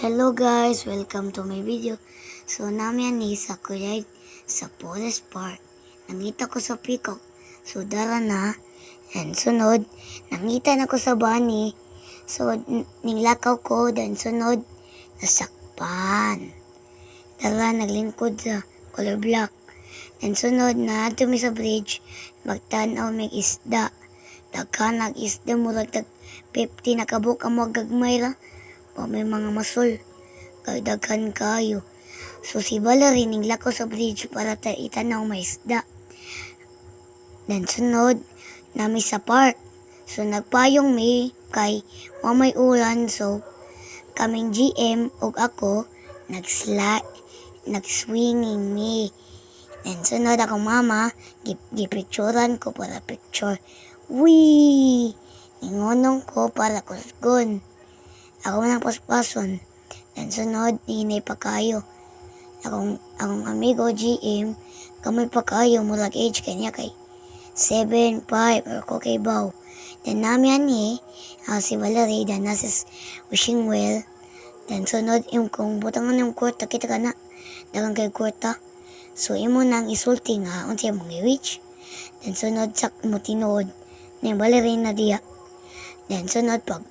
Hello guys, welcome to my video. So namin ni sa Kuya sa Forest Park. Nangita ko sa peacock. So dara na. And sunod, nangita na ko sa bunny. So ninglakaw ko. Then sunod, nasakpan. Dara naglingkod sa color black. And sunod na tumi sa bridge. Magtanaw may isda. Daghan nag isda mo tag 50 nakabuk ang mga gagmay ra. O may mga masol, daghan kayo. So si Valerie ninglakaw sa bridge para itanaw may isda. Then sunod, nami sa park. So nagpayong may kay may ulan. So kaming GM og ako nag-swinging me. Then sunod akong mama, gipicturan ko para picture. Wee! Ningonong ko para kusgon. Ako nang paspason. Then sunod, hinay pa kayo. Akong amigo, GM, kamay pa kayo, murag age kanya kay 7, 5, or ko kay Bao. Then namin si Valerie, then nasa wishing well. Then sunod, yung kung butangan yung kwarta, kita ka na, dagang kay kwarta. So, imo nang isulti nga, unti mong i-reach. Then sunod, sak mo tinood, na yung Valerie na diya. Then sunod, pag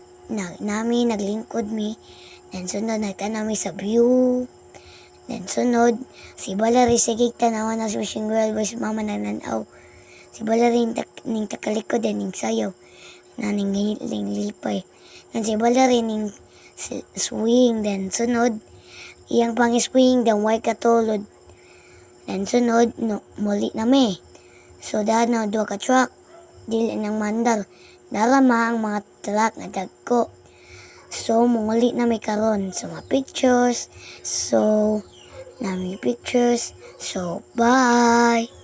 namin naglingkod mi. Then sunod nagtanaw mi sa view. Then sunod si Valerie sige tanawan na sa wishing well si mama nananaw. Si Valerie ning takalikod din ning sayaw na ning lipay. Then si Valerie ning swing. Then sunod iyang pang swing then way katulod. Then sunod muli na mi. So dahil duha ka truck dili nang mandal. Darama ang mga truck na dagko. So, muli na may karon. So, mga pictures. So, nami pictures. So, bye!